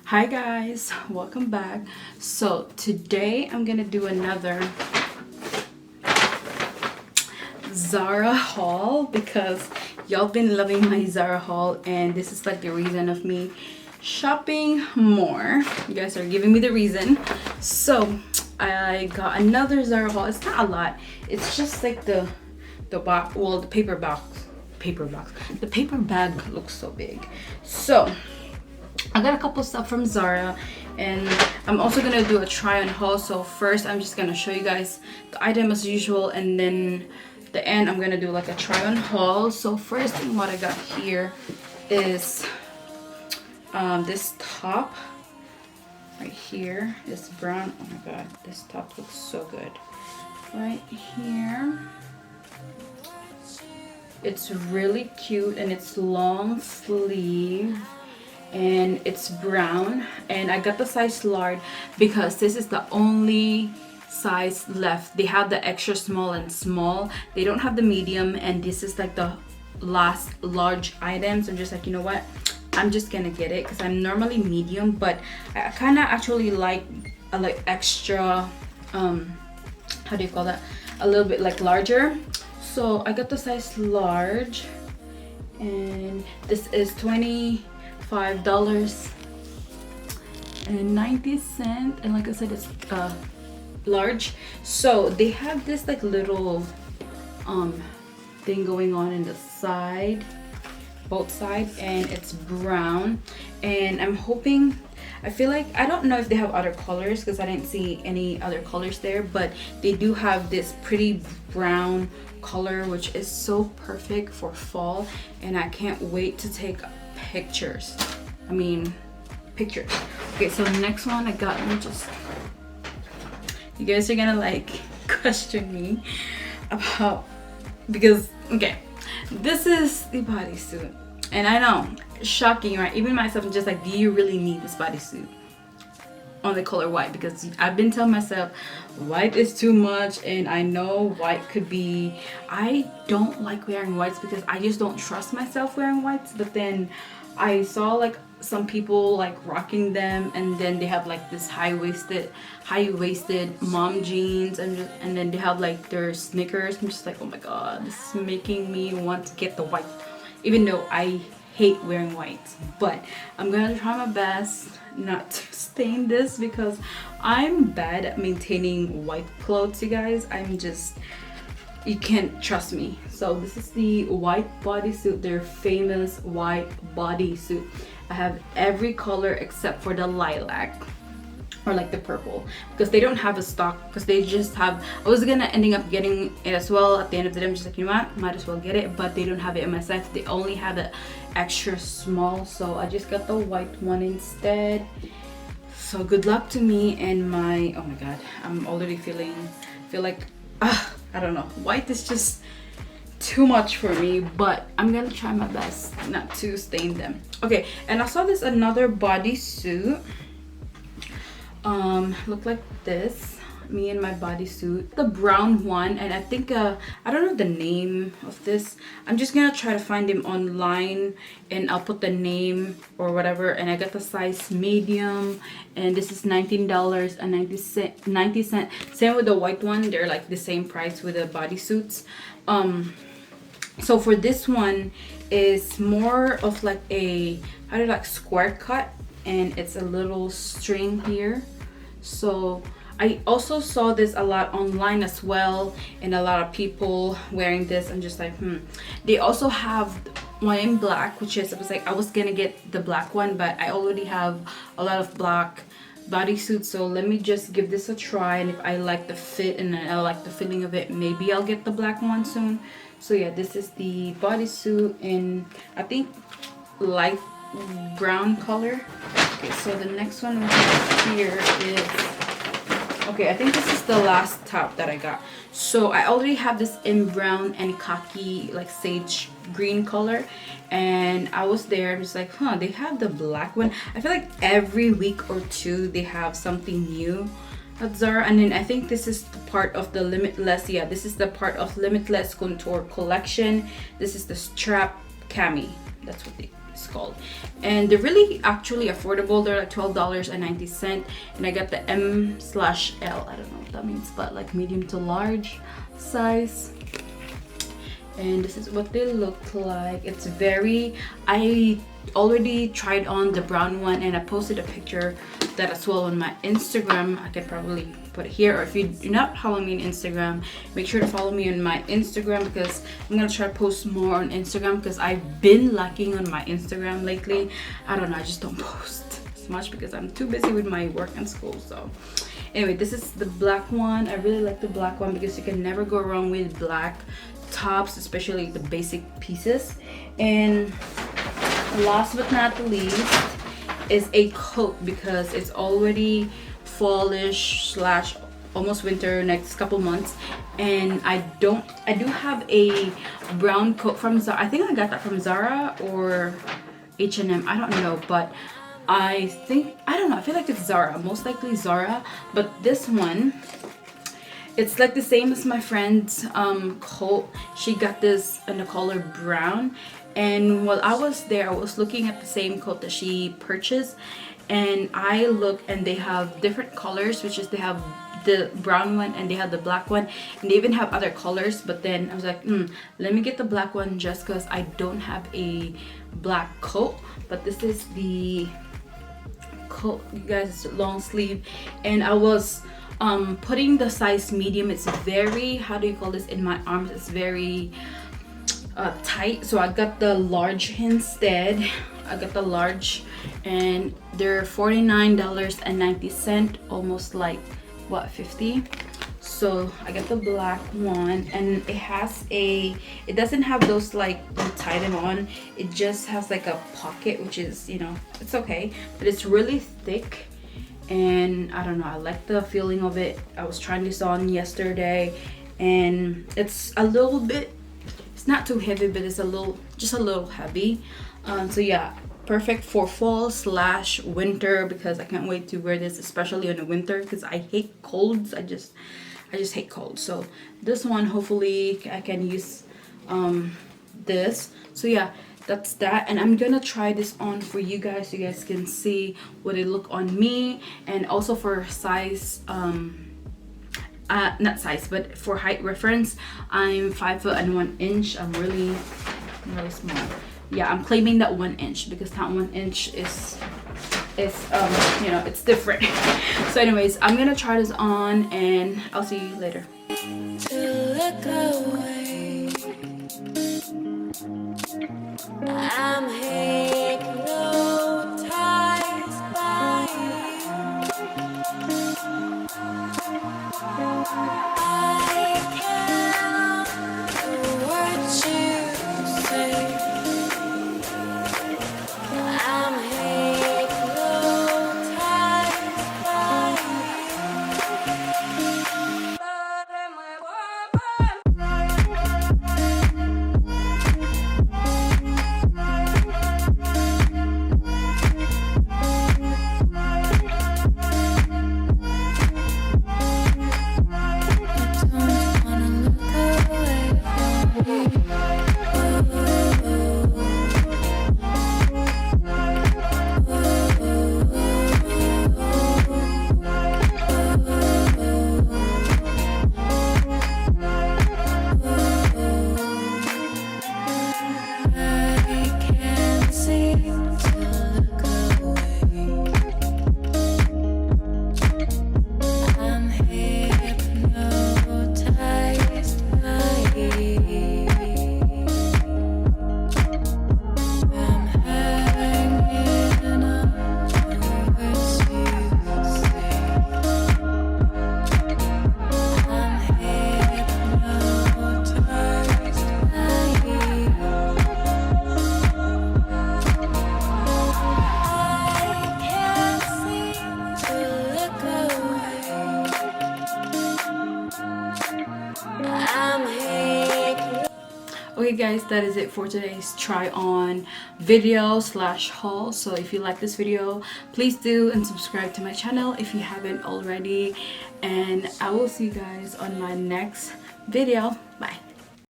Hi guys, welcome back. So today I'm gonna do another Zara haul because y'all been loving my Zara haul, and this is like the reason of me shopping more. You guys are giving me the reason. So I got another Zara haul. It's not a lot, it's just like the box, well, the paper bag looks so big. So I got a couple stuff from Zara, and I'm also gonna do a try on haul. So first I'm just gonna show you guys the item as usual, and then the end I'm gonna do like a try on haul. So first thing what I got here is this top right here, this brown. Oh my god, this top looks so good right here. It's really cute and it's long sleeve and it's brown, and I got the size large because this is the only size left. They have the extra small and small, they don't have the medium, and this is like the last large item. So I'm just like, you know what, I'm just gonna get it because I'm normally medium, but I kind of actually like extra how do you call that, a little bit like larger. So I got the size large, and this is $25.90, and like I said, it's large. So they have this like little thing going on in the side, both sides, and it's brown. And I'm hoping, I feel like, I don't know if they have other colors because I didn't see any other colors there, but they do have this pretty brown color, which is so perfect for fall, and I can't wait to take pictures. Pictures. Okay, so the next one I got, let me just, you guys are gonna like question me about, because okay, this is the bodysuit, and I know, shocking, right? Even myself, I'm just like, do you really need this bodysuit on the color white? Because I've been telling myself white is too much, and I know white could be, I don't like wearing whites because I just don't trust myself wearing whites. But then I saw like some people like rocking them, and then they have like this high-waisted mom jeans, and then they have like their sneakers. I'm just like, oh my god, this is making me want to get the white, even though I hate wearing white. But I'm gonna try my best not to stain this because I'm bad at maintaining white clothes, you guys. You can't trust me. So this is the white bodysuit, their famous white bodysuit. I have every color except for the lilac, or like the purple, because they don't have a stock, because they just have, I was gonna ending up getting it as well at the end of the day. I'm just like, you know what, might as well get it, but they don't have it in my size. They only have it extra small, so I just got the white one instead. So good luck to me and my, oh my god, I'm already feel like I don't know, white is just too much for me, but I'm gonna try my best not to stain them. Okay, and I saw this another bodysuit, look like this, me and my bodysuit, the brown one, and I think I don't know the name of this. I'm just gonna try to find them online, and I'll put the name or whatever. And I got the size medium, and this is $19.90. Same with the white one, they're like the same price with the bodysuits. So for this one is more of like a, how do you like, square cut, and it's a little string here. So I also saw this a lot online as well, and a lot of people wearing this. I'm just like, They also have one in black, which is, I was gonna get the black one, but I already have a lot of black bodysuits. So let me just give this a try, and if I like the fit and I like the feeling of it, maybe I'll get the black one soon. So yeah, this is the bodysuit in, I think, light brown color. Okay, so the next one we have here is, okay, I think this is the last top that I got. So I already have this in brown and khaki, like sage green color, and I was there, I'm just like, they have the black one. I feel like every week or two they have something new at Zara. And then I think this is the part of the Limitless, yeah, this is the part of Limitless Contour collection. This is the strap cami, that's what they it's called. And they're really actually affordable. They're like $12.90, and I got the M/L. I don't know what that means, but like medium to large size. And this is what they look like. It's very, I already tried on the brown one, and I posted a picture that as well on my Instagram. I could probably put it here, or if you do not follow me on Instagram, make sure to follow me on my Instagram, because I'm gonna try to post more on Instagram, because I've been lacking on my Instagram lately. I don't know, I just don't post as much because I'm too busy with my work and school. So anyway, this is the black one. I really like the black one because you can never go wrong with black tops, especially the basic pieces. And last but not least is a coat, because it's already fallish slash almost winter next couple months, and I do have a brown coat from Zara. I think I got that from Zara or H&M, I don't know, but I don't know, I feel like it's Zara, most likely Zara. But this one, it's like the same as my friend's coat. She got this in the color brown, and while I was there, I was looking at the same coat that she purchased, and I look, and they have different colors, which is they have the brown one and they have the black one, and they even have other colors. But then I was like, let me get the black one just because I don't have a black coat. But this is the coat, you guys, long sleeve, and I was putting the size medium. It's very, how do you call this, in my arms it's very tight, so I got the large instead. I got the large, and they're $49.90, almost like what, 50. So I got the black one, and it doesn't have those like you tie them on, it just has like a pocket, which is, you know, it's okay, but it's really thick. And I don't know, I like the feeling of it. I was trying this on yesterday, and it's a little bit, it's not too heavy, but it's just a little heavy. So yeah, perfect for fall slash winter, because I can't wait to wear this, especially in the winter, because I hate colds. I just hate colds. So this one, hopefully I can use this. So yeah, that's that, and I'm gonna try this on for you guys so you guys can see what it look on me. And also for size, not size, but for height reference, I'm 5 foot and 1 inch. I'm really small. Yeah, I'm claiming that 1 inch, because that 1 inch is you know, it's different. So anyways, I'm gonna try this on, and I'll see you later. I'm hypnotized by you. I can't do what you say. I'm hypnotized by you. Okay guys, that is it for today's try on video slash haul. So if you like this video, please do and subscribe to my channel if you haven't already, and I will see you guys on my next video.